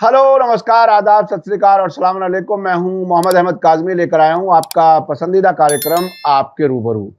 Hello, नमस्कार, आदाब, सत श्री अकाल और सलाम अलैकुम। मैं हूं मोहम्मद अहमद काज़मी, लेकर आया हूं आपका पसंदीदा कार्यक्रम आपके रूबरू।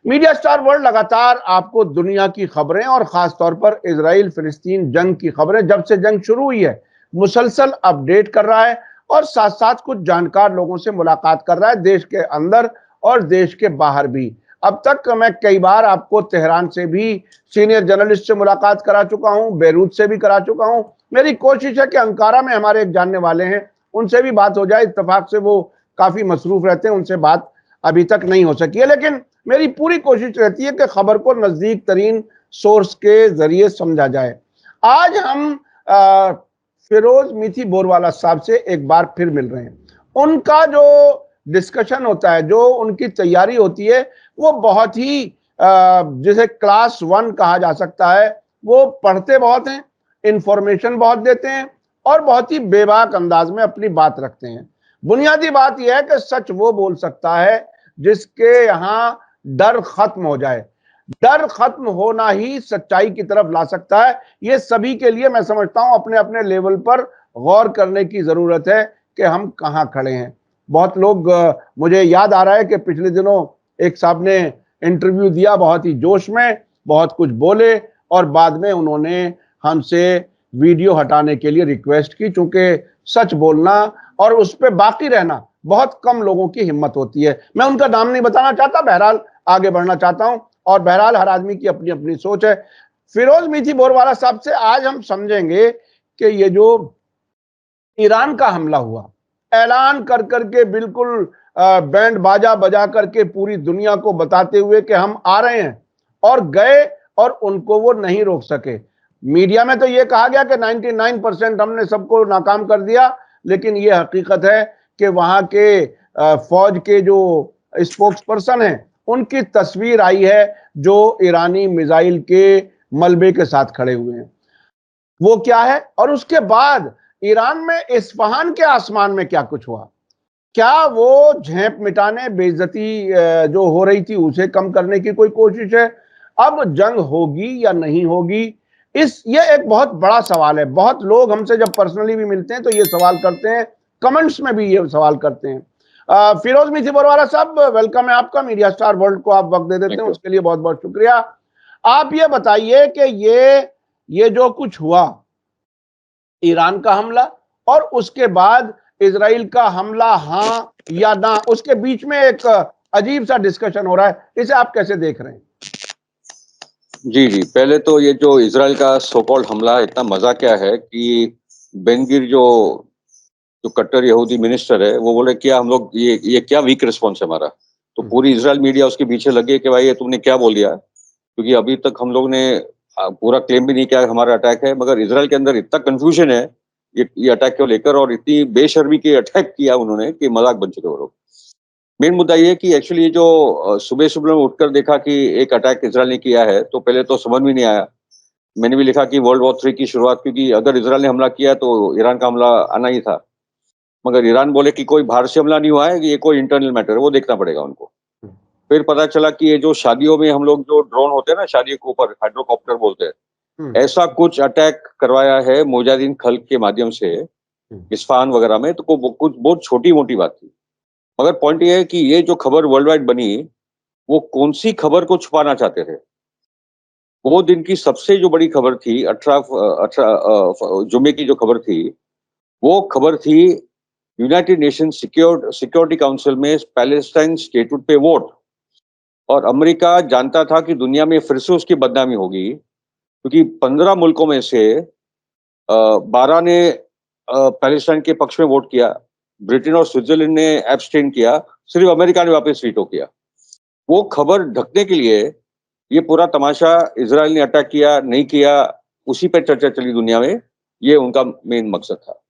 मीडिया स्टार वर्ल्ड लगातार आपको दुनिया की खबरें और खास तौर पर इजराइल फिलिस्तीन जंग की खबरें, जब से जंग शुरू हुई है, मुसलसल अपडेट कर रहा है और साथ साथ कुछ जानकार लोगों से मुलाकात कर रहा है, देश के अंदर और देश के बाहर भी। अब तक मैं कई बार आपको तेहरान से भी सीनियर जर्नलिस्ट से मुलाकात करा चुका हूं, बेरूत से भी करा चुका हूं। मेरी कोशिश है कि अंकारा में हमारे एक जानने वाले हैं, उनसे भी बात हो जाए। इत्तेफाक से वो काफी मसरूफ रहते हैं, उनसे बात अभी तक नहीं हो सकी है, लेकिन मेरी पूरी कोशिश रहती है कि खबर को नजदीक तरीन सोर्स के जरिए समझा जाए। आज हम फिरोज मीठी बोरवाला साहब से एक बार फिर मिल रहे हैं। उनका जो डिस्कशन होता है, जो उनकी तैयारी होती है, वो बहुत ही जिसे क्लास 1 कहा जा सकता है। वो पढ़ते बहुत हैं, इंफॉर्मेशन बहुत देते हैं और बहुत ही बेबाक अंदाज में अपनी बात रखते हैं। बुनियादी बात यह है कि सच वो बोल सकता है जिसके यहां डर खत्म हो जाए। डर खत्म होना ही सच्चाई की तरफ ला सकता है। ये सभी के लिए मैं समझता हूं अपने अपने लेवल पर गौर करने की जरूरत है कि हम कहां खड़े हैं। बहुत लोग, मुझे याद आ रहा है कि पिछले दिनों एक साहब ने इंटरव्यू दिया, बहुत ही जोश में बहुत कुछ बोले और बाद में उन्होंने हमसे वीडियो हटाने के लिए रिक्वेस्ट की, चूंकि सच बोलना और उस पर बाकी रहना बहुत कम लोगों की हिम्मत होती है। मैं उनका नाम नहीं बताना चाहता, बहरहाल आगे बढ़ना चाहता हूं और बहरहाल हर आदमी की अपनी अपनी सोच है। फिरोज मीठी बोरवाला साहब से आज हम समझेंगे कि ये जो ईरान का हमला हुआ, ऐलान कर करके बिल्कुल बैंड बाजा बजा करके पूरी दुनिया को बताते हुए कि हम आ रहे हैं, और गए और उनको वो नहीं रोक सके। मीडिया में तो ये कहा गया कि 99% हमने सबको नाकाम कर दिया, लेकिन ये हकीकत है कि वहां के फौज के जो स्पोक्स पर्सन हैं, उनकी तस्वीर आई है जो ईरानी मिसाइल के मलबे के साथ खड़े हुए हैं। वो क्या है, और उसके बाद ईरान में इस्फहान के आसमान में क्या कुछ हुआ। क्या वो झेप मिटाने, बेइज्जती जो हो रही थी उसे कम करने की कोई कोशिश है। अब जंग होगी या नहीं होगी, ये एक बहुत बड़ा सवाल है। बहुत लोग हमसे जब पर्सनली भी मिलते हैं तो ये सवाल करते हैं, कमेंट्स में भी ये सवाल करते हैं। फिरोज मीठी बोरवाला साहब, वेलकम है आपका। मीडिया स्टार वर्ल्ड को आप वक्त दे देते हैं, उसके लिए बहुत बहुत शुक्रिया। आप ये बताइए कि ये जो कुछ हुआ, ईरान का हमला और उसके बाद इजराइल का हमला, हां या ना, उसके बीच में एक अजीब सा डिस्कशन हो रहा है, इसे आप कैसे देख रहे हैं? जी जी, पहले तो ये जो इजराइल का सो कॉल्ड हमला, इतना मजा क्या है कि बेनगिर जो जो कट्टर यहूदी मिनिस्टर है, वो बोले क्या हम लोग ये क्या वीक रिस्पॉन्स है हमारा। तो पूरी इजराइल मीडिया उसके पीछे लगे कि भाई ये तुमने क्या बोल दिया, क्योंकि अभी तक हम लोग ने पूरा क्लेम भी नहीं किया हमारा अटैक है, मगर इजराइल के अंदर इतना कंफ्यूजन है ये अटैक को लेकर, और इतनी बेशर्मी के अटैक किया उन्होंने कि मजाक बन चुके वो लोग। मेन मुद्दा ये कि एक्चुअली जो सुबह सुबह में उठकर देखा कि एक अटैक इसराइल ने किया है, तो पहले तो समझ में नहीं आया। मैंने भी लिखा कि वर्ल्ड वॉर 3 की शुरुआत, क्योंकि अगर इसराइल ने हमला किया तो ईरान का हमला आना ही था। मगर ईरान बोले कि कोई बाहर से हमला नहीं हुआ है, ये कोई इंटरनल मैटर है, वो देखना पड़ेगा उनको। फिर पता चला कि ये जो शादियों में हम लोग जो ड्रोन होते हैं ना, शादी के ऊपर हाइड्रोकॉप्टर बोलते हैं, ऐसा कुछ अटैक करवाया है मुजाहिदीन खल्क के माध्यम से इस्फहान वगैरह में। तो कुछ बहुत छोटी मोटी बात थी, मगर पॉइंट ये है कि ये जो खबर वर्ल्ड वाइड बनी, वो कौन सी खबर को छुपाना चाहते थे। वो दिन की सबसे जो बड़ी खबर थी, 18 जुमे की जो खबर थी, वो खबर थी यूनाइटेड नेशन सिक्योरिटी काउंसिल में पैलेस्टाइन स्टेटहुड पे वोट। और अमेरिका जानता था कि दुनिया में फिर से उसकी बदनामी होगी, क्योंकि 15 मुल्कों में से 12 ने पैलेस्टाइन के पक्ष में वोट किया, ब्रिटेन और स्विट्जरलैंड ने एब्सटेन किया, सिर्फ अमेरिका ने वापस वीटो किया। वो खबर ढकने के लिए ये पूरा तमाशा, इजराइल ने अटैक किया नहीं किया, उसी पर चर्चा चली दुनिया में, ये उनका मेन मकसद था।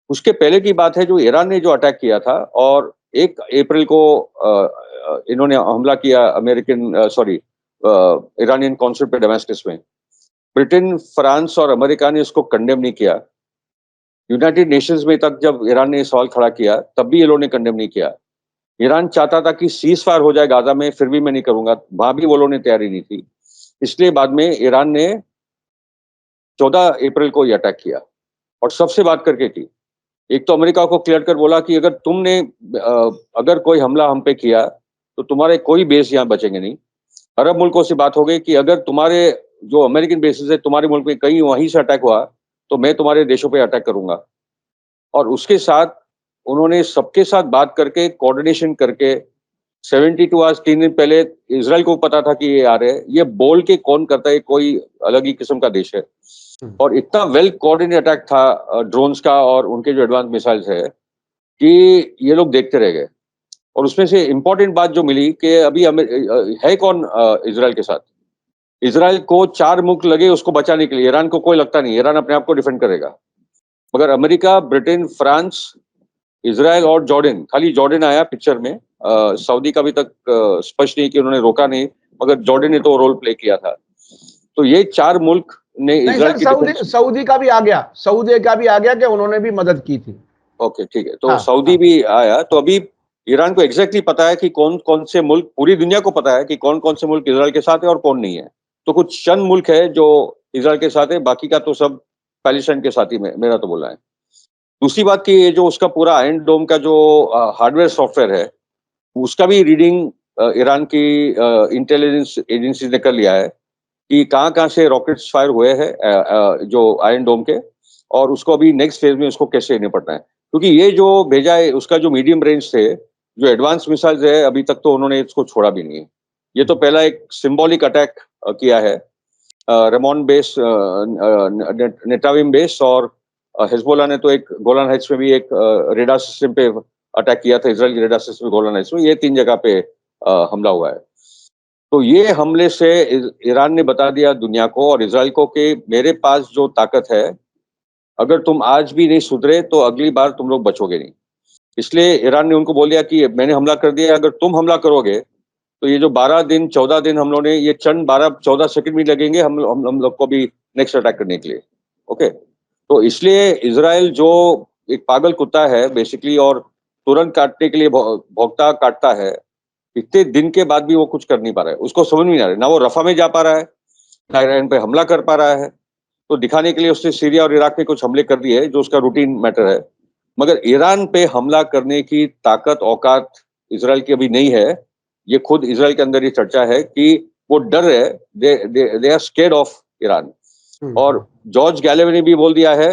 उसके पहले की बात है जो ईरान ने जो अटैक किया था, और 1 अप्रैल को इन्होंने हमला किया ईरानियन कॉन्सुलेट पे डेमास्कस में। ब्रिटेन, फ्रांस और अमेरिका ने इसको कंडेम नहीं किया। यूनाइटेड नेशंस में तक जब ईरान ने सवाल खड़ा किया, तब भी ये लोगों ने कंडेम नहीं किया। ईरान चाहता था कि सीज फायर हो जाए गाजा में, फिर भी मैं नहीं करूंगा, वहां भी वो लोगों ने तैयारी नहीं थी। इसलिए बाद में ईरान ने 14 अप्रैल को ये अटैक किया, और सबसे बात करके की। एक तो अमेरिका को क्लियर कर बोला कि अगर तुमने अगर कोई हमला हम पे किया तो तुम्हारे कोई बेस यहाँ बचेंगे नहीं। अरब मुल्कों से बात हो गई कि अगर तुम्हारे जो अमेरिकन बेसिस है तुम्हारे मुल्क में कहीं वहीं से अटैक हुआ तो मैं तुम्हारे देशों पे अटैक करूंगा। और उसके साथ उन्होंने सबके साथ बात करके कोऑर्डिनेशन करके 72 आवर्स 3 दिन पहले इजराइल को पता था कि ये आ रहे हैं। ये बोल के कौन करता है, कोई अलग ही किस्म का देश है। और इतना वेल कोऑर्डिनेट अटैक था ड्रोन्स का और उनके जो एडवांस मिसाइल्स है कि ये लोग देखते रह गए। और उसमें से इंपॉर्टेंट बात जो मिली कि अभी है कौन इजराइल के साथ। इजराइल को 4 मुल्क लगे उसको बचाने के लिए, ईरान को कोई लगता नहीं, ईरान अपने आप को डिफेंड करेगा। मगर अमेरिका, ब्रिटेन, फ्रांस, इजराइल और जॉर्डन, खाली जॉर्डन आया पिक्चर में। सऊदी का अभी तक स्पष्ट नहीं कि उन्होंने रोका नहीं, मगर जॉर्डन ने तो रोल प्ले किया था। तो ये 4 मुल्क ने नहीं इजराइल सर, की सऊदी डिफेंस। सऊदी का भी आ गया, सऊदी का भी आ गया कि उन्होंने भी मदद की थी। ओके, ठीक है, तो हाँ सऊदी हाँ। भी आया। तो अभी ईरान को एग्जैक्टली पता है कि कौन कौन से मुल्क, पूरी दुनिया को पता है कि कौन कौन से मुल्क इजराइल के साथ है और कौन नहीं है। तो कुछ चंद मुल्क है जो इजराइल के साथ है, बाकी का तो सब पैलेस्टाइन के साथ ही में, मेरा तो बोला है। दूसरी बात कि ये जो उसका पूरा आयरन डोम का जो हार्डवेयर सॉफ्टवेयर है उसका भी रीडिंग ईरान की इंटेलिजेंस एजेंसी ने कर लिया है कि कहाँ कहाँ से रॉकेट्स फायर हुए हैं जो आयरन डोम के, और उसको अभी नेक्स्ट फेज में उसको कैसे निपटना है। क्योंकि ये जो भेजा है उसका जो मीडियम रेंज थे, जो एडवांस मिसाइल्स है, अभी तक तो उन्होंने इसको छोड़ा भी नहीं है। ये तो पहला एक सिंबॉलिक अटैक किया है रेमोन बेस, नेटाविम बेस, और हिजबुल्लाह ने तो एक गोलान हाइट्स में भी एक रेडार सिस्टम पे अटैक किया था, इजराइल के रेडार सिस्टम गोलान हाइट्स में। ये 3 जगह पे हमला हुआ है। तो ये हमले से ईरान ने बता दिया दुनिया को और इजराइल को कि मेरे पास जो ताकत है, अगर तुम आज भी नहीं सुधरे तो अगली बार तुम लोग बचोगे नहीं। इसलिए ईरान ने उनको बोल दिया कि मैंने हमला कर दिया, अगर तुम हमला करोगे तो ये जो 12 दिन 14 दिन हम लोगों ने, ये चंद 12-14 सेकंड भी लगेंगे हम लोग को भी नेक्स्ट अटैक करने के लिए। ओके, तो इसलिए इजराइल जो एक पागल कुत्ता है बेसिकली, और तुरंत काटने के लिए भौंकता काटता है, इतने दिन के बाद भी वो कुछ कर नहीं पा रहा है। उसको समझ में नहीं आ रहा है, ना वो रफा में जा पा रहा है, ना ईरान पे हमला कर पा रहा है। तो दिखाने के लिए उसने सीरिया और इराक पे कुछ हमले कर दिए जो उसका रूटीन मैटर है, मगर ईरान पे हमला करने की ताकत औकात इजराइल की अभी नहीं है। ये खुद इजराइल के अंदर ये चर्चा है कि वो डर है, they are scared of Iran. और जॉर्ज गैलेवी ने भी बोल दिया है,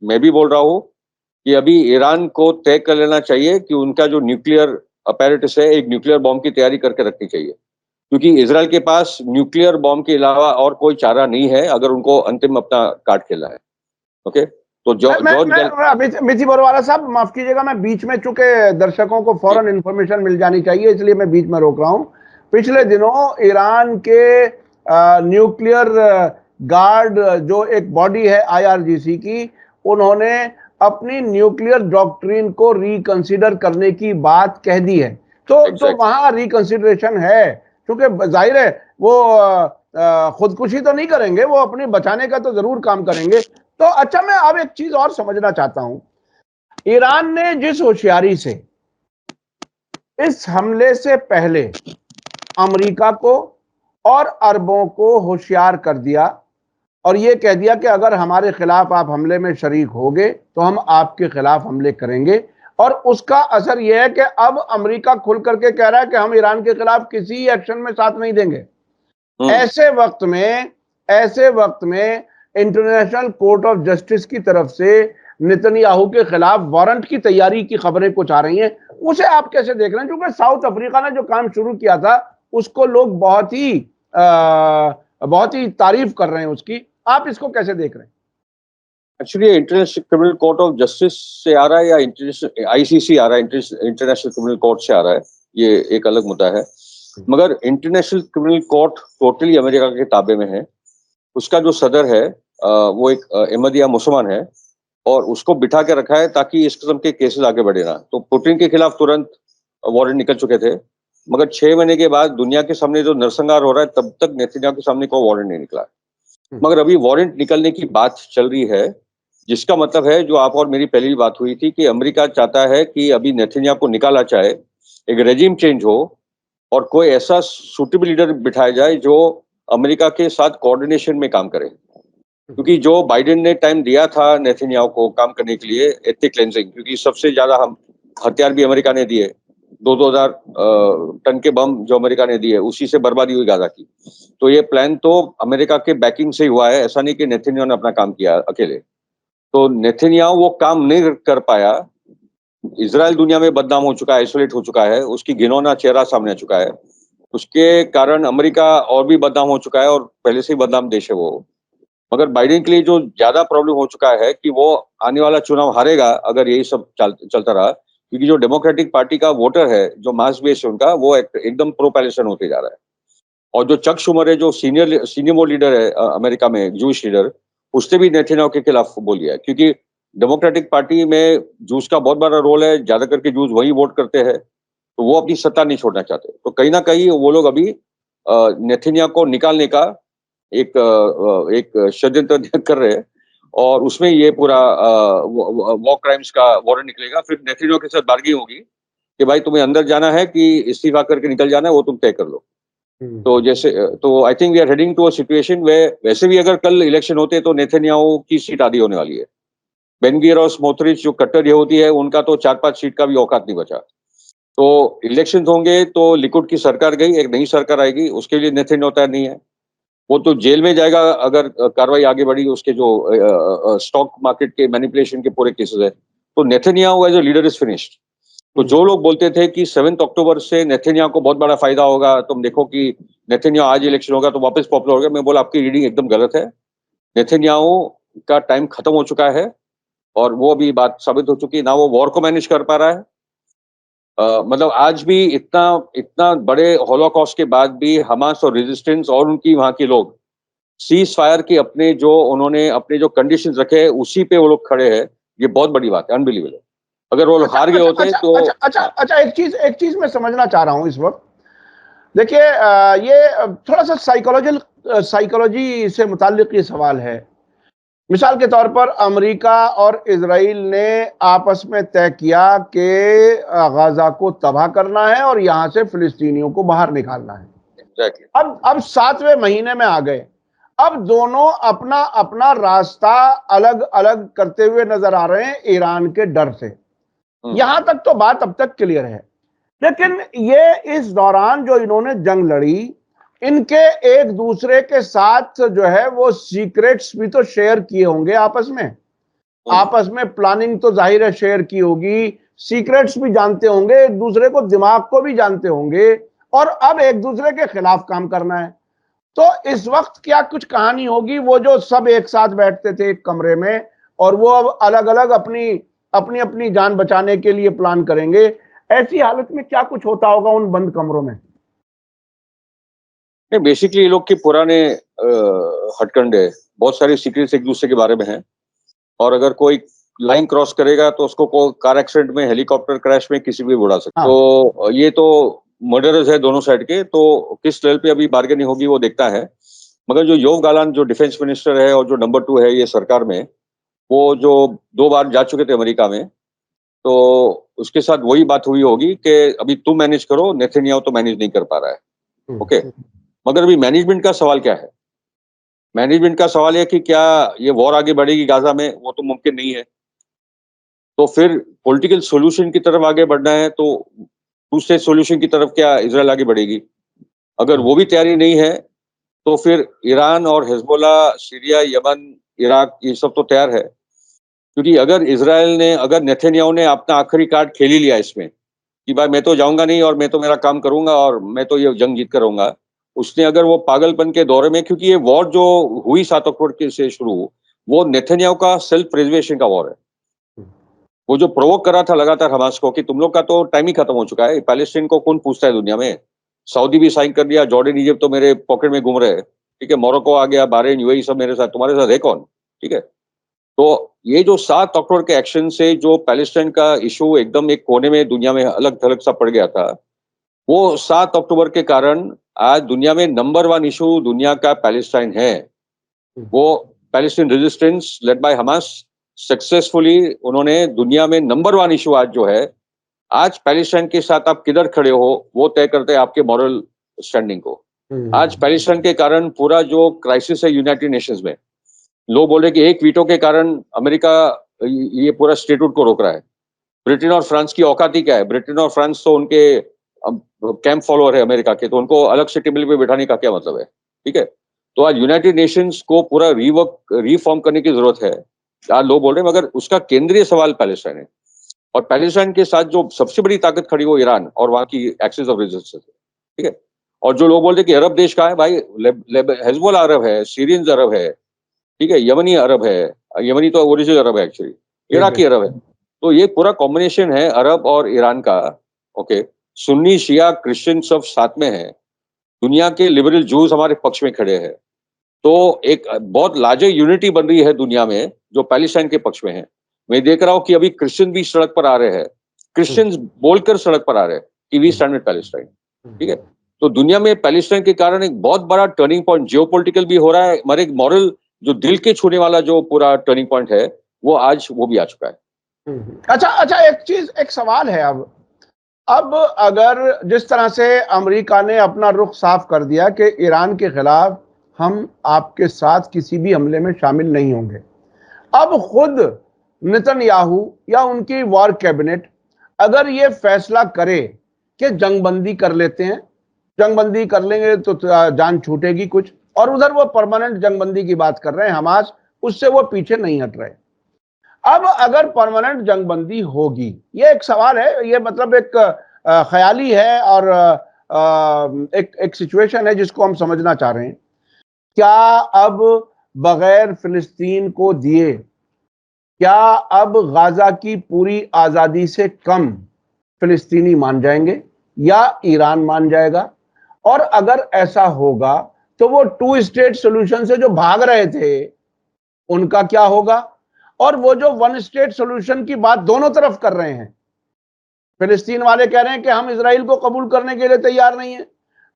मैं भी बोल रहा हूँ कि अभी ईरान को तय कर लेना चाहिए कि उनका जो न्यूक्लियर अपैरेटस है, एक न्यूक्लियर बॉम्ब की तैयारी करके रखनी चाहिए, क्योंकि इजराइल के पास न्यूक्लियर बॉम्ब के अलावा और कोई चारा नहीं है अगर उनको अंतिम अपना कार्ड खेलना है। ओके, तो मिर्ची बोरवाला साहब माफ कीजिएगा, मैं बीच में, चूंकि दर्शकों को फौरन इंफॉर्मेशन मिल जानी चाहिए इसलिए मैं बीच में रोक रहा हूं। पिछले दिनों ईरान के न्यूक्लियर गार्ड जो एक बॉडी है IRGC की, उन्होंने अपनी न्यूक्लियर डॉक्ट्रिन को रिकंसिडर करने की बात कह दी है। तो वहां रिकंसिडरेशन है, क्योंकि जाहिर है वो खुदकुशी तो नहीं करेंगे, वो अपनी बचाने का तो जरूर काम करेंगे। तो अच्छा, मैं अब एक चीज और समझना चाहता हूं। ईरान ने जिस होशियारी से इस हमले से पहले अमेरिका को और अरबों को होशियार कर दिया और यह कह दिया कि अगर हमारे खिलाफ आप हमले में शरीक होगे तो हम आपके खिलाफ हमले करेंगे, और उसका असर यह है कि अब अमेरिका खुल करके कह रहा है कि हम ईरान के खिलाफ किसी एक्शन में साथ नहीं देंगे। ऐसे वक्त में इंटरनेशनल कोर्ट ऑफ जस्टिस की तरफ से नेतन्याहू के खिलाफ वारंट की तैयारी की खबरें कुछ आ रही हैं। उसे आप कैसे देख रहे हैं? क्योंकि साउथ अफ्रीका ने जो काम शुरू किया था उसको लोग बहुत ही तारीफ कर रहे हैं उसकी। आप इसको कैसे देख रहे हैं? Actually international criminal court of justice से आ रहा है या इंटरनेशनल ICC आ रहा है, इंटरनेशनल क्रिमिनल कोर्ट से आ रहा है, ये एक अलग मुद्दा है। मगर international criminal court totally America के ताबे में है। उसका जो सदर है वो एक अहमदिया मुसलमान है, और उसको बिठा के रखा है ताकि इस किस्म के केसेस आगे बढ़े ना। तो पुतिन के खिलाफ तुरंत वारंट निकल चुके थे, मगर 6 महीने के बाद दुनिया के सामने जो नरसंहार हो रहा है, तब तक नेतन्याहू के सामने कोई वारंट नहीं निकला। मगर अभी वारंट निकलने की बात चल रही है, जिसका मतलब है, जो आप और मेरी पहली बात हुई थी, कि अमेरिका चाहता है कि अभी नेतन्याहू को निकाला जाए, एक रेजिम चेंज हो और कोई ऐसा सूटेबल लीडर बिठाया जाए जो अमेरिका के साथ कोऑर्डिनेशन में काम करे। क्योंकि जो बाइडेन ने टाइम दिया था नेतन्याहू को काम करने के लिए एथनिक क्लेंजिंग, क्योंकि सबसे ज्यादा हम हथियार भी अमेरिका ने दिए, 2,000 टन के बम जो अमेरिका ने दिए, उसी से बर्बादी हुई गाजा की। तो ये प्लान तो अमेरिका के बैकिंग से ही हुआ है, ऐसा नहीं कि नेतन्याहू ने अपना काम किया अकेले। तो नेतन्याहू वो काम नहीं कर पाया। इजराइल दुनिया में बदनाम हो चुका है, आइसोलेट हो चुका है, उसकी घिनौना चेहरा सामने आ चुका है। उसके कारण अमेरिका और भी बदनाम हो चुका है, और पहले से ही बदनाम देश है वो। मगर बाइडेन के लिए जो ज्यादा प्रॉब्लम हो चुका है कि वो आने वाला चुनाव हारेगा अगर यही सब चलता रहा, क्योंकि जो डेमोक्रेटिक पार्टी का वोटर है, जो मास बेस है उनका, वो एकदम प्रो पैलेस्टाइन होते जा रहा है। और जो चक शुमर है, जो सीनियर लीडर है अमेरिका में, जूश लीडर, उसने भी नेतन्याहू के खिलाफ बोल दिया है, क्योंकि डेमोक्रेटिक पार्टी में जूस का बहुत बड़ा रोल है, ज्यादा करके जूस वही वोट करते हैं, तो वो अपनी सत्ता नहीं छोड़ना चाहते। तो कहीं ना कहीं वो लोग अभी नेतन्याहू को निकालने का एक षड्यंत्र कर रहे हैं, और उसमें ये पूरा वॉर क्राइम्स का वारंट निकलेगा। फिर नेतन्याहू के साथ बार्गिंग होगी कि भाई तुम्हें अंदर जाना है कि इस्तीफा करके निकल जाना है, वो तुम तय कर लो। तो जैसे तो I think we are heading to a situation वे, वैसे भी अगर कल इलेक्शन होते तो नेतन्याहू की सीट आधी होने वाली है। बेनगीर और स्मोट्रिच जो कट्टर यहूदी है, उनका तो 4-5 सीट का भी औकात नहीं बचा। तो इलेक्शन होंगे तो लिकुड की सरकार गई, एक नई सरकार आएगी, उसके लिए नेतन्याहू तैयार नहीं है। वो तो जेल में जाएगा अगर कार्रवाई आगे बढ़ी, उसके जो स्टॉक मार्केट के मैनिपुलेशन के पूरे केसेस है। तो Netanyahu as a leader is finished. तो जो लोग बोलते थे कि 7 अक्टूबर से नेतन्याहू को बहुत बड़ा फायदा होगा, तुम देखो कि नेतन्याहू आज इलेक्शन होगा तो वापस पॉपुलर होगा, मैं बोला आपकी रीडिंग एकदम गलत है। नेतन्याहू का टाइम खत्म हो चुका है, और वो अभी बात साबित हो चुकी है, ना वो वॉर को मैनेज कर पा रहा है। मतलब आज भी इतना इतना बड़े हॉलोकॉस्ट के बाद भी हमास और रेजिस्टेंस और उनकी वहां के लोग सीज फायर के उन्होंने अपने जो कंडीशंस रखे हैं उसी पे वो लोग खड़े हैं। ये बहुत बड़ी बात है, अनबिलीवेबल। अगर वो लोग हार गए होते तो एक चीज मैं समझना चाह रहा हूं इस वक्त। देखिए, ये थोड़ा सा साइकोलॉजी से मुताल्लिक ये सवाल है। मिसाल के तौर पर अमेरिका और इजराइल ने आपस में तय किया कि गाजा को तबाह करना है और यहां से फिलिस्तीनियों को बाहर निकालना है। exactly. अब 7वें महीने में आ गए। अब दोनों अपना अपना रास्ता अलग अलग करते हुए नजर आ रहे हैं ईरान के डर से। यहां तक तो बात अब तक क्लियर है। लेकिन ये इस दौरान जो इन्होंने जंग लड़ी, इनके एक दूसरे के साथ जो है वो सीक्रेट्स भी तो शेयर किए होंगे आपस में प्लानिंग तो जाहिर है शेयर की होगी, सीक्रेट्स भी जानते होंगे, एक दूसरे को दिमाग को भी जानते होंगे, और अब एक दूसरे के खिलाफ काम करना है। तो इस वक्त क्या कुछ कहानी होगी, वो जो सब एक साथ बैठते थे एक कमरे में और वो अब अलग अलग अपनी अपनी अपनी जान बचाने के लिए प्लान करेंगे। ऐसी हालत में क्या कुछ होता होगा उन बंद कमरों में? बेसिकली ये लोग के पुराने हटकंडे, बहुत सारे सीक्रेट्स एक दूसरे के बारे में हैं, और अगर कोई लाइन क्रॉस करेगा तो उसको कार एक्सीडेंट में, हेलीकॉप्टर क्रैश में किसी भी उड़ा सकते। तो ये तो मर्डरर्स है दोनों साइड के, तो किस लेवल पे अभी बार्गेनिंग होगी वो देखता है। मगर जो योव गालांत जो डिफेंस मिनिस्टर है और जो नंबर 2 है ये सरकार में, वो जो 2 बार जा चुके थे अमेरिका में, तो उसके साथ वही बात हुई होगी कि अभी तुम मैनेज करो, नेतन्याहू तो मैनेज नहीं कर पा रहा है। ओके, मगर अभी मैनेजमेंट का सवाल क्या है? मैनेजमेंट का सवाल है कि क्या ये वॉर आगे बढ़ेगी गाजा में? वो तो मुमकिन नहीं है। तो फिर पॉलिटिकल सॉल्यूशन की तरफ आगे बढ़ना है, तो टू स्टेट सॉल्यूशन की तरफ क्या इजराइल आगे बढ़ेगी? अगर वो भी तैयारी नहीं है तो फिर ईरान और हिजबुल्ला, सीरिया, यमन, इराक, ये सब तो तैयार है। क्योंकि अगर नेतन्याहू ने अपना आखिरी कार्ड खेल ही लिया इसमें कि भाई मैं तो जाऊंगा नहीं और मैं तो मेरा काम करूंगा और मैं तो ये जंग जीत कर रहूंगा, उसने अगर वो पागलपन के दौरे में, क्योंकि ये वॉर जो हुई 7 अक्टूबर से शुरू, वो नेतन्याहू का सेल्फ प्रिजर्वेशन का वॉर है। वो जो प्रोवोक कर रहा था लगातार हमास को कि तुम लोग का तो टाइम ही खत्म हो चुका है, पैलेस्टीन को कौन पूछता है दुनिया में? सऊदी भी साइन कर दिया, जॉर्डन, इजिप्ट तो मेरे पॉकेट में घूम रहे हैं, ठीक है, मोरक्को आ गया, बहरीन, यूएई सब मेरे साथ, तुम्हारे साथ है कौन? ठीक है। तो ये जो 7 अक्टूबर के एक्शन से जो पैलेस्टाइन का इशू एकदम एक कोने में दुनिया में अलग थलग सा पड़ गया था, वो 7 अक्टूबर के कारण आज दुनिया में नंबर 1 इशू दुनिया का पैलेस्टाइन है। वो Palestine resistance led by Hamas successfully, उन्होंने दुनिया में नंबर 1 इशू आज जो है, आज पैलेस्टाइन के साथ आप किधर खड़े हो वो तय करते हैं आपके मॉरल स्टैंडिंग को। आज पैलेस्टाइन के कारण पूरा जो क्राइसिस है यूनाइटेड नेशंस में, लोग बोल रहे कि एक वीटो के कारण अमेरिका ये पूरा स्टेटहुड को रोक रहा है। ब्रिटेन और फ्रांस की औकात ही क्या है? ब्रिटेन और फ्रांस तो उनके कैंप फॉलोअर है अमेरिका के, तो उनको अलग से टेबल पे बिठाने का क्या मतलब है? ठीक है, तो आज यूनाइटेड नेशंस को पूरा रिफॉर्म करने की जरूरत है, आज लोग बोल रहे हैं, मगर उसका केंद्रीय सवाल पैलेस्टाइन है। और पैलेस्टाइन के साथ जो सबसे बड़ी ताकत खड़ी वो ईरान और वहां की एक्सिस ऑफ रेजिस्टेंस है। ठीक है, और जो लोग बोलते हैं कि अरब देश कहाँ है भाई, हेजबोला अरब है, सीरियंस अरब है, ठीक है, यमनी अरब है, यमनी तो ओरिजिनल अरब है एक्चुअली, इराकी अरब है। तो ये पूरा कॉम्बिनेशन है अरब और ईरान का। ओके, सुन्नी शिया क्रिश्चियन सब साथ में है, दुनिया के लिबरल जूस हमारे पक्ष में खड़े हैं। तो एक बहुत लार्जर यूनिटी बन रही है दुनिया में जो पैलेस्टाइन के पक्ष में है। मैं देख रहा हूँ कि अभी क्रिश्चियन भी सड़क पर आ रहे हैं, क्रिश्चियंस बोलकर सड़क पर आ रहे हैं कि वी स्टैंड विद पैलेस्टाइन। ठीक है, तो दुनिया में पैलेस्टाइन के कारण एक बहुत बड़ा टर्निंग पॉइंट जियोपॉलिटिकल भी हो रहा है, हमारे एक मॉरल जो दिल के छूने वाला जो पूरा टर्निंग पॉइंट है वो आज वो भी आ चुका है। अच्छा अच्छा, एक सवाल है। अब अगर जिस तरह से अमेरिका ने अपना रुख साफ कर दिया कि ईरान के खिलाफ हम आपके साथ किसी भी हमले में शामिल नहीं होंगे, अब खुद नेतन्याहू या उनकी वॉर कैबिनेट अगर ये फैसला करे कि जंगबंदी कर लेते हैं, जंगबंदी कर लेंगे तो जान छूटेगी कुछ, और उधर वो परमानेंट जंगबंदी की बात कर रहे हैं हमास, उससे वो पीछे नहीं हट रहे। अब अगर परमानेंट जंगबंदी होगी, ये एक सवाल है, ये मतलब एक ख्याली है और एक सिचुएशन है जिसको हम समझना चाह रहे हैं। क्या अब बगैर फिलिस्तीन को दिए, क्या अब गाजा की पूरी आजादी से कम फिलिस्तीनी मान जाएंगे या ईरान मान जाएगा? और अगर ऐसा होगा तो वो 2 स्टेट सॉल्यूशन से जो भाग रहे थे उनका क्या होगा? और वो जो 1 स्टेट सॉल्यूशन की बात दोनों तरफ कर रहे हैं, फिलिस्तीन वाले कह रहे हैं कि हम इजराइल को कबूल करने के लिए तैयार नहीं है,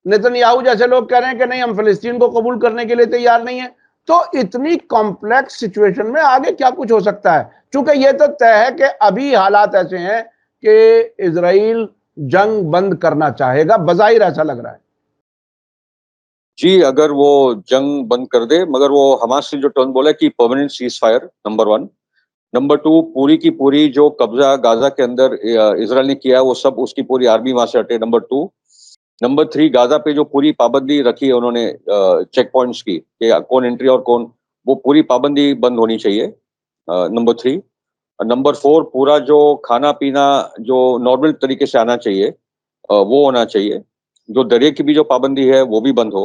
नेतन्याहू जैसे लोग कह रहे हैं कि नहीं, हम फिलिस्तीन को कबूल करने के लिए तैयार नहीं है। तो इतनी कॉम्प्लेक्स सिचुएशन में आगे क्या कुछ हो सकता है? चूंकि ये तो तय है कि अभी हालात ऐसे हैं कि इजराइल जंग बंद करना चाहेगा, बजाहिर ऐसा लग रहा है। जी, अगर वो जंग बंद कर दे, मगर वो हमास से जो टर्न बोला कि permanent cease fire, number 1। Number 2, पूरी की पूरी जो कब्जा गाजा के अंदर इजराइल ने किया है वो सब उसकी पूरी आर्मी वहां से हटे, नंबर 2। नंबर 3, गाजा पे जो पूरी पाबंदी रखी है उन्होंने चेक पॉइंट्स की कि कौन एंट्री और कौन, वो पूरी पाबंदी बंद होनी चाहिए, नंबर 3। नंबर 4, पूरा जो खाना पीना जो नॉर्मल तरीके से आना चाहिए वो होना चाहिए। जो दरिया की भी जो पाबंदी है वो भी बंद हो।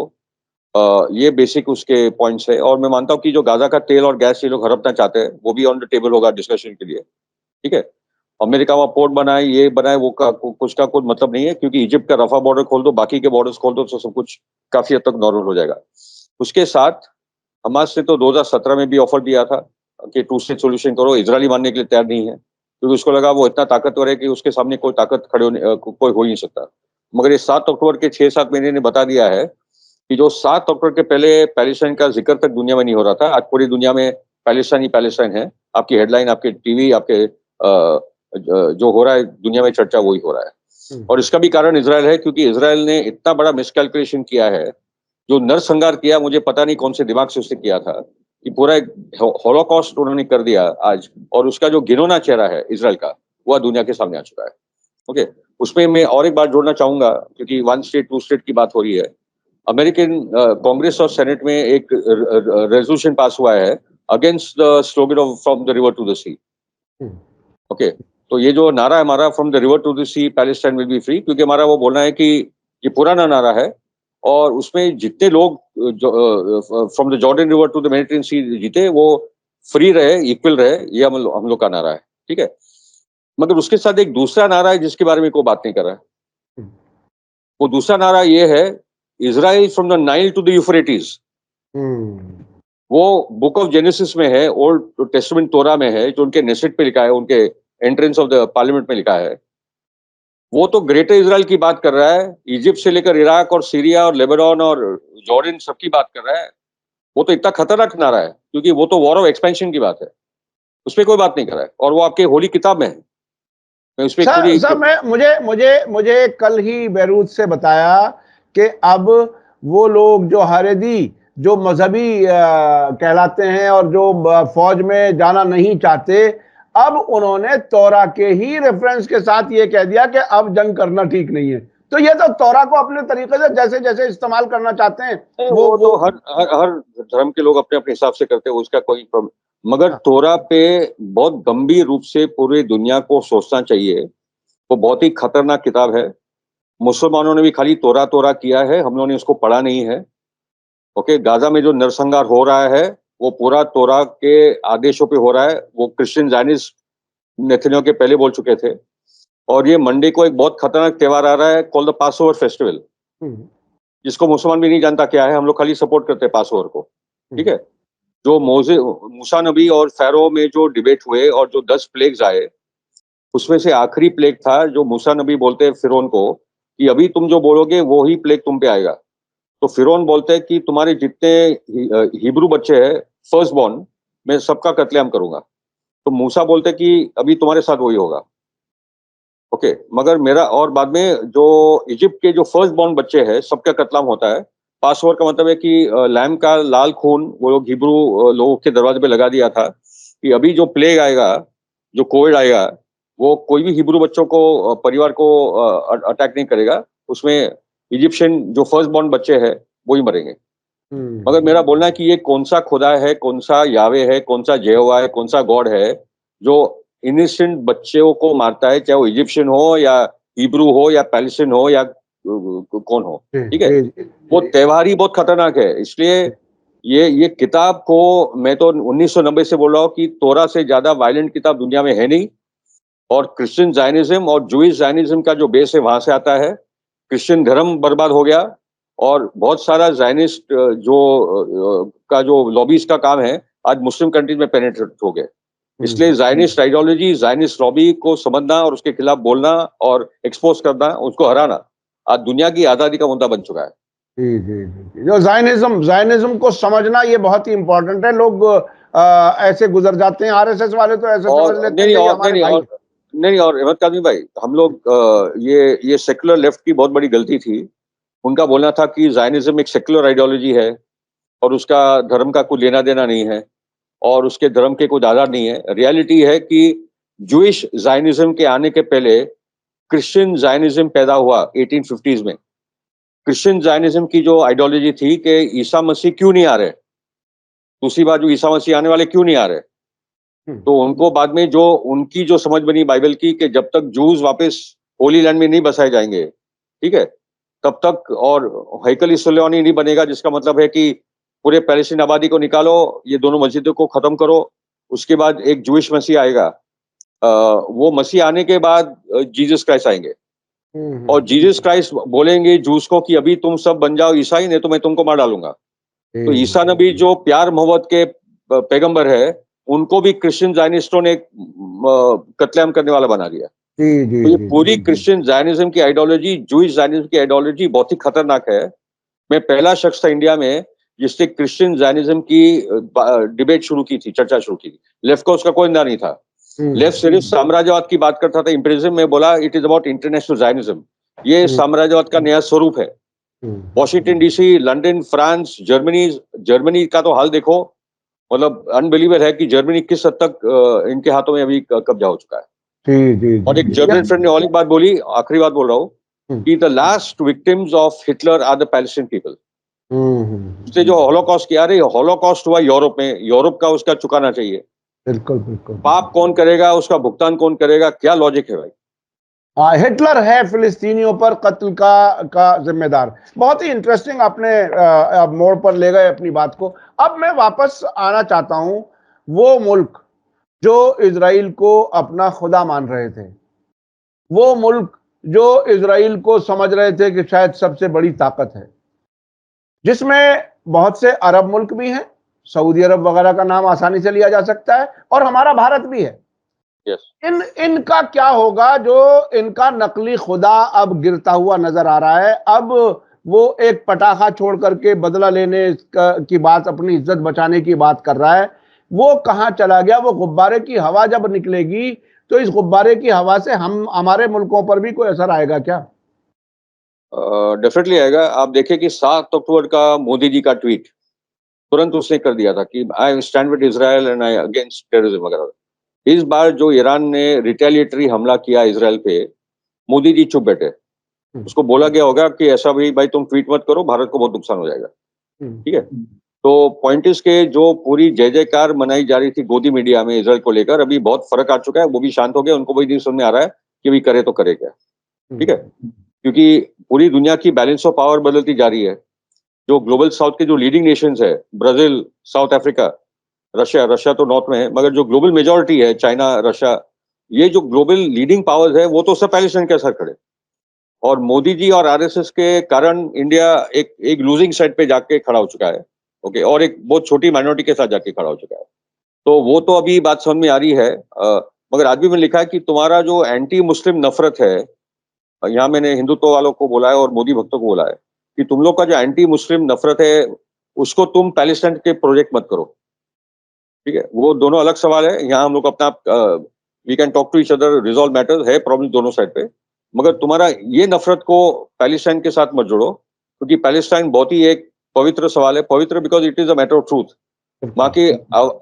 ये बेसिक उसके पॉइंट्स है। और मैं मानता हूँ कि जो गाजा का तेल और गैस ये लोग हड़पना चाहते हैं वो भी ऑन द टेबल होगा डिस्कशन के लिए। ठीक है, अमेरिका वहां पोर्ट बनाए, ये बनाए, वो कुछ का कोई मतलब नहीं है, क्योंकि इजिप्ट का रफा बॉर्डर खोल दो, बाकी के बॉर्डर्स खोल दो, तो सब कुछ काफी हद तक नॉर्मल हो जाएगा। उसके साथ हमास ने तो 2017 में भी ऑफर दिया था कि 2 स्टेट सोल्यूशन करो, इजरायली मानने के लिए तैयार नहीं है, क्योंकि उसको लगा वो इतना ताकतवर है कि उसके सामने कोई ताकत खड़े होने कोई हो ही नहीं सकता। मगर ये 7 अक्टूबर के 6-7 महीने ने बता दिया है कि जो 7 अक्टूबर के पहले पैलेस्टाइन का जिक्र तक दुनिया में नहीं हो रहा था, आज पूरी दुनिया में पैलेस्टाइन ही पैलेस्टाइन है। आपकी हेडलाइन, आपके टीवी, आपके जो हो रहा है दुनिया में चर्चा, वही हो रहा है। और इसका भी कारण इजराइल है, क्योंकि इजराइल ने इतना बड़ा मिसकैलकुलेशन किया है, जो नरसंहार किया, मुझे पता नहीं कौन से दिमाग से उसने किया था, कि पूरा एक हॉलोकॉस्ट उन्होंने कर दिया आज, और उसका जो घिनौना चेहरा है इजराइल का, वह दुनिया के सामने आ चुका है। ओके, उसमें मैं और एक बात जोड़ना चाहूंगा, क्योंकि 1 स्टेट 2 स्टेट की बात हो रही है। अमेरिकन कांग्रेस और सेनेट में एक रेजोल्यूशन पास हुआ है against the slogan of from the river to the sea. Okay, तो ये जो नारा है हमारा, from the river to the sea Palestine will be free, क्योंकि हमारा वो बोलना है कि ये पुराना नारा है, और उसमें जितने लोग from the Jordan river to the Mediterranean sea जीते, वो फ्री रहे, इक्वल रहे, ये हम लोग का नारा है। ठीक है, मगर उसके साथ एक दूसरा नारा है जिसके बारे में कोई बात नहीं कर रहा है। वो दूसरा नारा ये है, Israel from the Nile to the Euphrates. वो बुक ऑफ जेनेसिस में है, ओल्ड टेस्टामेंट तोरा में है, जो उनके नेसेट पे लिखा है, उनके एंट्रेंस ऑफ द पार्लियामेंट में लिखा है। वो तो ग्रेटर इजराइल की बात कर रहा है, इजिप्ट से लेकर इराक और सीरिया और लेबनान और जॉर्डन सबकी बात कर रहा है। वो तो इतना खतरनाक नारा है, क्योंकि वो तो वॉर ऑफ एक्सपेंशन की बात है, उसमें कोई बात नहीं कर रहा है, और वो आपके होली किताब में है। मैं उसमें सर मैं मुझे मुझे मुझे कल ही बैरूत से बताया कि अब वो लोग जो हारेदी जो मजहबी कहलाते हैं और जो फौज में जाना नहीं चाहते, अब उन्होंने तौरा के ही रेफरेंस के साथ ये कह दिया कि अब जंग करना ठीक नहीं है। तो ये तो तौरा को अपने तरीके से जैसे जैसे इस्तेमाल करना चाहते हैं वो तो हर धर्म के लोग अपने अपने हिसाब से करते हैं, उसका कोई प्रॉब्लम। मगर तोरा पे बहुत गंभीर रूप से पूरी दुनिया को सोचना चाहिए। वो बहुत ही खतरनाक किताब है। मुसलमानों ने भी खाली तोरा तोरा किया है, हम लोगों ने उसको पढ़ा नहीं है। ओके, गाजा में जो नरसंहार हो रहा है वो पूरा तोरा के आदेशों पे हो रहा है। वो क्रिश्चियन जायनिस्ट नेथनियाहू के पहले बोल चुके थे। और ये मंडे को एक बहुत खतरनाक त्योहार आ रहा है called the pass over festival, जिसको मुसलमान भी नहीं जानता क्या है, हम लोग खाली सपोर्ट करते हैं पास ओवर को। ठीक है, जो मूसा नबी और फैरो में जो डिबेट हुए और जो 10 प्लेग्स आए, उसमें से आखिरी प्लेग था जो मूसा नबी बोलते हैं फिरौन को कि अभी तुम जो बोलोगे वो ही प्लेग तुम पे आएगा। तो फिरौन बोलते हैं कि तुम्हारे जितने हिब्रू बच्चे हैं फर्स्ट बॉर्न, मैं सबका कत्लेआम करूंगा। तो मूसा बोलते हैं कि अभी तुम्हारे साथ वही होगा। ओके, मगर मेरा और बाद में जो इजिप्ट के जो फर्स्ट बॉर्न बच्चे हैं सबका कत्लेआम होता है। पास ओवर का मतलब है कि लैम का लाल खून वो लोग हिब्रू लोगों के दरवाजे पे लगा दिया था कि अभी जो प्लेग आएगा, जो कोविड आएगा, वो कोई भी हिब्रू बच्चों को परिवार को अटैक नहीं करेगा। उसमें इजिप्शियन जो फर्स्ट बॉर्न बच्चे हैं वो ही मरेंगे। मगर मेरा बोलना है कि ये कौन सा खुदा है, कौन सा यावे है, कौन सा यहोवा है, कौन सा गॉड है जो इनोसेंट बच्चों को मारता है, चाहे वो इजिप्शियन हो या हिब्रू हो या पैलेस्टीन हो या कौन हो। ठीक है, वो त्योहार ही बहुत खतरनाक है। इसलिए ये किताब को मैं तो 1990 से बोल रहा हूँ कि तोरा से ज्यादा वायलेंट किताब दुनिया में है नहीं। और क्रिश्चियन जाइनिज्म और जूइश जाइनिज्म का जो बेस है वहां से आता है। क्रिश्चियन धर्म बर्बाद हो गया और बहुत सारा जाइनिस्ट का जो लॉबीज का काम है आज मुस्लिम कंट्रीज में पेनिट्रेट हो गए। इसलिए जाइनिस्ट आइडियोलॉजी, जाइनिस्ट लॉबी को समझना और उसके खिलाफ बोलना और एक्सपोज करना, उसको हराना आज दुनिया की आजादी का मुद्दा बन चुका है। जी जी जी, जो जाइनिज्म को समझना ये बहुत ही इंपॉर्टेंट है। लोग ऐसे गुजर जाते हैं, आरएसएस वाले तो ऐसे समझ लेते हैं कि ये हमारे भाई। नहीं, और अहमद कादमी भाई, हम लोग ये सेक्युलर लेफ्ट की बहुत बड़ी गलती थी। उनका बोलना था कि जाइनिज्म एक सेक्युलर आइडियोलॉजी है और उसका धर्म का कोई लेना देना नहीं है और उसके धर्म के कोई आधार नहीं है। रियलिटी है कि जूइश जाइनिज्म के आने के पहले क्रिश्चियन जाइनिज्म पैदा हुआ 1850s में। क्रिश्चियन जाइनिज्म की जो आइडियोलॉजी थी कि ईसा मसीह क्यों नहीं आ रहे, दूसरी बात जो ईसा मसीह आने वाले क्यों नहीं आ रहे, तो उनको बाद में जो उनकी जो समझ बनी बाइबल की कि जब तक जूस वापस होली लैंड में नहीं बसाए जाएंगे, ठीक है, तब तक और हैकल सुलेमानी नहीं बनेगा, जिसका मतलब है कि पूरे पैलेस्टीन आबादी को निकालो, ये दोनों मस्जिदों को खत्म करो, उसके बाद एक जूइश मसीह आएगा। वो मसीह आने के बाद जीसस क्राइस्ट आएंगे और जीसस क्राइस्ट बोलेंगे जूस को कि अभी तुम सब बन जाओ ईसाई, नहीं तो मैं तुमको मार डालूंगा। तो ईसा नबी जो प्यार मोहब्बत के पैगंबर है, उनको भी क्रिश्चियन जाइनिस्टों ने कत्लेआम करने वाला बना दिया। तो ये पूरी क्रिश्चियन जाइनिज्म की आइडियोलॉजी, जूइश जाइनिज्म की आइडियोलॉजी बहुत ही खतरनाक है। मैं पहला शख्स था इंडिया में जिसने क्रिश्चियन जाइनिज्म की डिबेट शुरू की थी, चर्चा शुरू की थी। लेफ्ट का उसका कोई नहीं था। लेफ्ट सिर्फ साम्राज्यवाद की बात करता था, इंपीरियलिज्म में बोला इट इज अबाउट इंटरनेशनल जाइनिज्म। ये साम्राज्यवाद का नया स्वरूप है। Washington DC, London, France, Germany का तो हाल देखो, मतलब अनबिलीवर है कि जर्मनी किस हद तक इनके हाथों में अभी कब्जा हो चुका है। और एक जर्मन फ्रेंड ने और एक बात बोली, आखिरी बात बोल रहा हूँ, कि the last victims of Hitler are the Palestine people. उसने जो हॉलोकॉस्ट किया, अरे हॉलोकॉस्ट हुआ यूरोप में, यूरोप का उसका चुकाना चाहिए। बिल्कुल बिल्कुल। पाप कौन करेगा, उसका भुगतान कौन करेगा, क्या लॉजिक है भाई? हिटलर है फिलिस्तीनियों पर कत्ल का जिम्मेदार। बहुत ही इंटरेस्टिंग आपने मोड़ पर ले गए अपनी बात को। अब मैं वापस आना चाहता हूं वो मुल्क जो इजराइल को अपना खुदा मान रहे थे, वो मुल्क जो इजराइल को समझ रहे थे कि शायद सबसे बड़ी ताकत है, जिसमें बहुत से अरब मुल्क भी हैं, सऊदी अरब वगैरह का नाम आसानी से लिया जा सकता है, और हमारा भारत भी है। इनका क्या होगा जो इनका नकली खुदा अब गिरता हुआ नजर आ रहा है? अब वो एक पटाखा छोड़ करके बदला लेने की बात, अपनी इज्जत बचाने की बात कर रहा है। वो कहां चला गया? वो गुब्बारे की हवा जब निकलेगी तो इस गुब्बारे की हवा से हमारे मुल्कों पर भी कोई असर आएगा क्या? डेफिनेटली आएगा। आप देखिए कि 7 अक्टूबर का मोदी जी का ट्वीट, तुरंत उसने कर दिया था कि I stand with Israel and I against terrorism वगैरह। इस बार जो ईरान ने रिटेलिएटरी हमला किया इजराइल पे, मोदी जी चुप बैठे। उसको बोला गया होगा कि ऐसा भी भाई तुम ट्वीट मत करो, भारत को बहुत नुकसान हो जाएगा। ठीक है, तो पॉइंट इस के जो पूरी जय जयकार मनाई जा रही थी गोदी मीडिया में इजराइल को लेकर, अभी बहुत फर्क आ चुका है। वो भी शांत हो गए, उनको भी नहीं समझ में आ रहा है कि भी करे तो करे क्या। ठीक है, क्योंकि पूरी दुनिया की बैलेंस ऑफ पावर बदलती जा रही है। जो ग्लोबल साउथ के जो लीडिंग नेशंस है, Brazil, south Africa, Russia, Russia तो नॉर्थ में है, मगर जो ग्लोबल मेजोरिटी है, चाइना, रशिया, ये जो ग्लोबल लीडिंग पावर्स है, वो तो सब पैलेस्टाइन के असर खड़े। और मोदी जी और आरएसएस के कारण इंडिया एक लूजिंग साइड पे जाके खड़ा हो चुका है। ओके, और एक बहुत छोटी माइनॉरिटी के साथ जाके खड़ा हो चुका है। तो वो तो अभी बात समझ में आ रही है। मगर आज भी मैंने लिखा है कि तुम्हारा जो एंटी मुस्लिम नफरत है, यहाँ मैंने हिंदुत्व वालों को बोला है और मोदी भक्तों को बोला है कि तुम लोग का जो एंटी मुस्लिम नफरत है, उसको तुम पैलेस्टाइन के प्रोजेक्ट मत करो। ठीक है, वो दोनों अलग सवाल है। यहाँ हम लोग अपना we can talk to each other, resolve matters, है प्रॉब्लम दोनों साइड पे। मगर तुम्हारा ये नफरत को पैलेस्टाइन के साथ मत जोड़ो, क्योंकि पैलेस्टाइन बहुत ही एक पवित्र सवाल है। पवित्र because it is a matter of truth. वहाँ के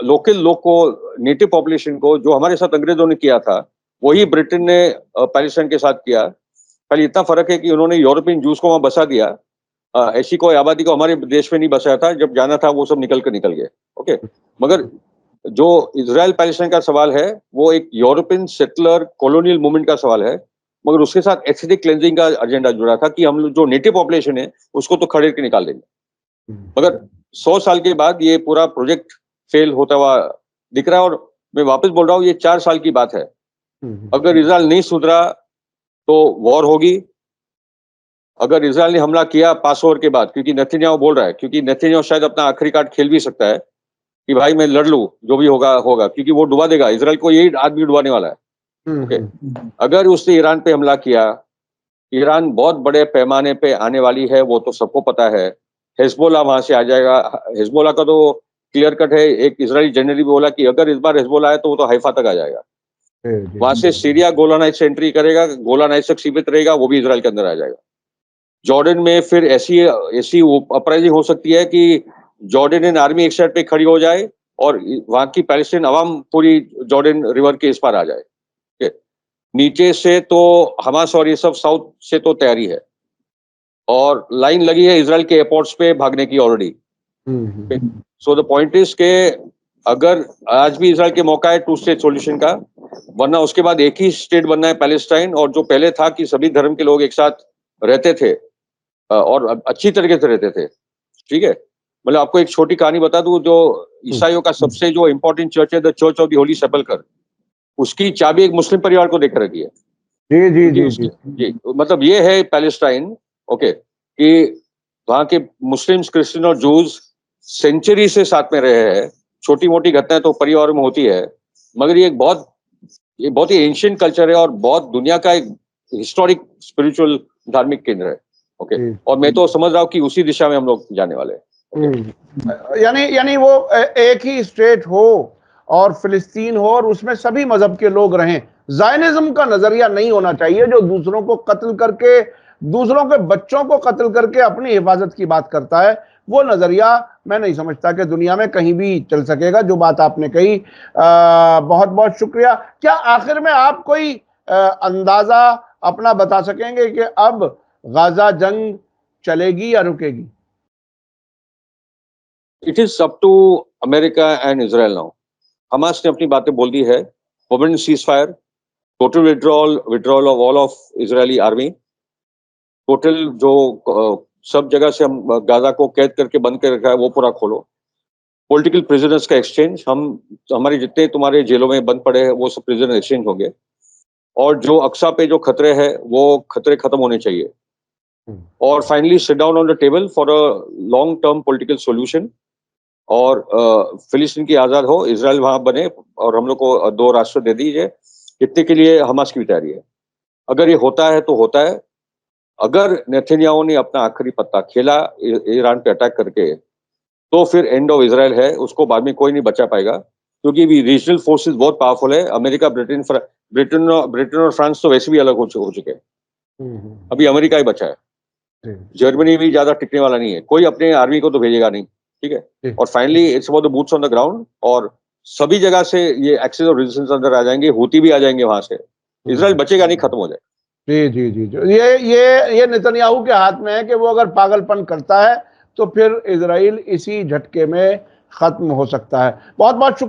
लोकल लोग को, नेटिव पॉपुलेशन को, जो हमारे साथ अंग्रेजों ने किया था, वही ब्रिटेन ने पैलेस्टाइन के साथ किया। खाली इतना फर्क है कि उन्होंने यूरोपियन जूस को वहां बसा दिया। ऐसी कोई आबादी को हमारे देश में नहीं बसाया था। जब जाना था वो सब निकल गए। ओके, मगर जो इजराइल पैलेस्टाइन का सवाल है, वो एक यूरोपियन सेटलर कॉलोनियल मूवमेंट का सवाल है। मगर उसके साथ एथनिक क्लेंजिंग का एजेंडा जुड़ा था कि हम लोग जो नेटिव पॉपुलेशन है उसको तो खड़े के निकाल देंगे। मगर 100 साल के बाद ये पूरा प्रोजेक्ट फेल होता हुआ दिख रहा है। और मैं वापस बोल रहा हूँ, ये 4 साल की बात है। अगर इजराइल नहीं सुधरा तो वॉर होगी। अगर इजराइल ने हमला किया पास ओवर के बाद, क्योंकि नेतन्याहू बोल रहा है, क्योंकि नेतन्याहू शायद अपना आखिरी कार्ड खेल भी सकता है कि भाई मैं लड़ लूं, जो भी होगा होगा, क्योंकि वो डुबा देगा इजराइल को, यही आदमी डुबाने वाला है। ओके, अगर उसने ईरान पे हमला किया, ईरान बहुत बड़े पैमाने पे आने वाली है, वो तो सबको पता है। हिजबुल्लाह वहां से आ जाएगा। हिजबुल्लाह का तो क्लियर कट है। एक इजरायली जनरल भी बोला कि अगर इस बार हिजबुल्लाह आए तो वो तो हैफा तक आ जाएगा। वहां से सीरिया गोलान हाइट्स से एंट्री करेगा, गोलान हाइट्स तक सीमित रहेगा, वो भी इजराइल के अंदर आ जाएगा। जॉर्डन में फिर ऐसी ऐसी अपराइजिंग हो सकती है कि जॉर्डनियन आर्मी एक साइड पे खड़ी हो जाए और वहां की पैलेस्टाइन अवाम पूरी जॉर्डन रिवर के इस पार आ जाए। नीचे से तो हमास और ये सब साउथ से तो तैयारी है, और लाइन लगी है इजराइल के एयरपोर्ट्स पे भागने की already. So the point is के अगर आज भी इजराइल के मौका है 2 स्टेट सॉल्यूशन का, वरना उसके बाद एक ही स्टेट बनना है पैलेस्टाइन। और जो पहले था कि सभी धर्म के लोग एक साथ रहते थे और अच्छी तरीके से रहते थे। ठीक है, मतलब आपको एक छोटी कहानी बता दूं, जो ईसाइयों का सबसे जो इंपॉर्टेंट चर्च है, the church of the holy sepulchre, उसकी चाबी एक मुस्लिम परिवार को देकर रखी है। जी जी जी जी जी, मतलब ये है पैलेस्टाइन। ओके, कि वहां के मुस्लिम्स, क्रिश्चियन और जूस सेंचुरी से साथ में रहे हैं। छोटी मोटी घटनाएं तो परिवार में होती है, मगर ये बहुत ही एंशिएंट कल्चर है और बहुत दुनिया का एक हिस्टोरिक स्पिरिचुअल धार्मिक केंद्र है। ओके, और मैं तो समझ रहा हूँ कि उसी दिशा में हम लोग जाने वाले हैं। यानी वो एक ही स्टेट हो और फिलिस्तीन हो और उसमें सभी मजहब के लोग रहें। जायनिज्म का नजरिया नहीं होना चाहिए जो दूसरों को कत्ल करके, दूसरों के बच्चों को कत्ल करके अपनी हिफाजत की बात करता है। वो नजरिया मैं नहीं समझता कि दुनिया में कहीं भी चल सकेगा। जो बात आपने कही, बहुत बहुत शुक्रिया। क्या आखिर में आप कोई अंदाजा अपना बता सकेंगे कि अब गाजा जंग चलेगी या रुकेगी? It is up to America and Israel now. हमास ने अपनी बातें बोल दी है। Permanent cease fire, total withdrawal of all of Israeli army, total जो सब जगह से हम गाजा को कैद करके बंद कर रखा है वो पूरा खोलो। पॉलिटिकल प्रिजनर्स का एक्सचेंज, हमारे जितने तुम्हारे जेलों में बंद पड़े हैं वो सब प्रिजनर एक्सचेंज होंगे। और जो अक्सा पे जो खतरे हैं वो खतरे खत्म होने चाहिए। और finally sit down on the table for a long term political solution. और फिलिस्तीन की आजाद हो, इजराइल वहां बने और हम लोग को 2 राष्ट्र दे दीजिए। इतने के लिए हमास की भी तैयारी है। अगर ये होता है तो होता है। अगर नेतन्याहू ने अपना आखिरी पत्ता खेला ईरान पे अटैक करके, तो फिर एंड ऑफ इजराइल है। उसको बाद में कोई नहीं बचा पाएगा, क्योंकि भी रीजनल फोर्सेस बहुत पावरफुल है। अमेरिका, ब्रिटेन और फ्रांस तो वैसे भी अलग हो चुके हैं। अभी अमेरिका ही बचा है। जर्मनी भी ज्यादा टिकने वाला नहीं है। कोई अपने आर्मी को तो भेजेगा नहीं ठीक है, जी। और finally it's about the boots on the ground, और सभी जगह से ये एक्सेस और रेजिस्टेंस अंदर आ जाएंगे, हूती भी आ जाएंगे वहां से, इजराइल बचेगा नहीं, खत्म हो जाए। जी जी जी जी, ये नेतन्याहू के हाथ में है कि वो अगर पागलपन करता है तो फिर इजराइल इसी झटके में खत्म हो सकता है। बहुत बहुत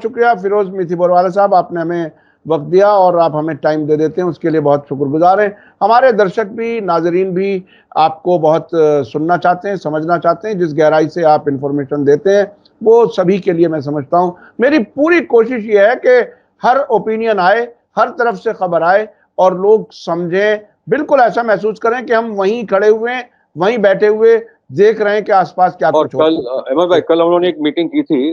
शुक्रिया फिरोज मिथी बोरवाला साहब, आपने हमें वक्त दिया और आप हमें टाइम दे देते हैं, उसके लिए बहुत शुक्रगुजार हैं। हमारे दर्शक भी, नाजरीन भी आपको बहुत सुनना चाहते हैं, समझना चाहते हैं। जिस गहराई से आप इंफॉर्मेशन देते हैं वो सभी के लिए मैं समझता हूं। मेरी पूरी कोशिश ये है कि हर ओपिनियन आए, हर तरफ से खबर आए और लोग समझें, बिल्कुल ऐसा महसूस करें कि हम वहीं खड़े हुए हैं, वहीं बैठे हुए देख रहे हैं कि आसपास क्या और कुछ हो। कल अहमद भाई, कल हम लोगों ने एक मीटिंग की थी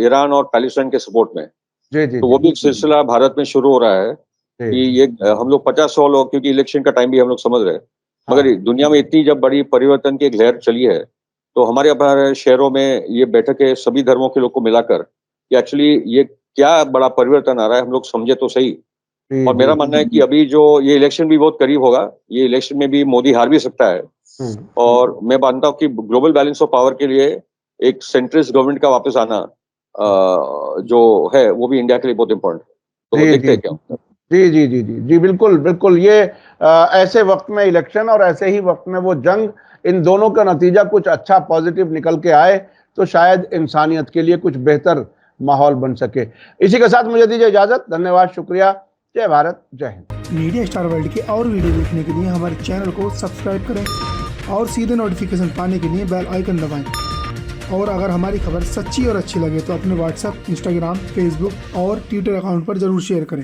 ईरान और पैलेस्टाइन के सपोर्ट में, जी जी तो वो भी एक सिलसिला भारत में शुरू हो रहा है कि ये हम लोग 50-100 लोग, क्योंकि इलेक्शन का टाइम भी हम लोग समझ रहे हैं, मगर दुनिया में इतनी जब बड़ी परिवर्तन की एक लहर चली है, तो हमारे शहरों में ये बैठकें सभी धर्मों के लोग को मिलाकर कि एक्चुअली ये क्या बड़ा परिवर्तन आ रहा है, हम लोग समझे तो सही। और मेरा मानना है कि अभी जो ये इलेक्शन भी बहुत करीब होगा, ये इलेक्शन में भी मोदी हार भी सकता है, और मैं मानता हूँ कि ग्लोबल बैलेंस ऑफ पावर के लिए एक सेंट्रिस्ट गवर्नमेंट का वापस आना जो है वो भी इंडिया के लिए बहुत इम्पोर्टेंट है। तो देखते हैं क्या होता है। जी जी जी जी जी, बिल्कुल बिल्कुल। ये ऐसे वक्त में इलेक्शन और ऐसे ही वक्त में वो जंग, इन दोनों का नतीजा कुछ अच्छा पॉजिटिव निकल के आए तो शायद इंसानियत के लिए कुछ बेहतर माहौल बन सके। इसी के साथ मुझे दीजिए इजाजत। धन्यवाद, शुक्रिया। जय भारत, जय हिंद। मीडिया स्टार वर्ल्ड के और वीडियो देखने के लिए हमारे चैनल को सब्सक्राइब करें और सीधे नोटिफिकेशन पाने के लिए बेल आइकन दबाएं। और अगर हमारी खबर सच्ची और अच्छी लगे तो अपने व्हाट्सएप, इंस्टाग्राम, फेसबुक और ट्विटर अकाउंट पर जरूर शेयर करें।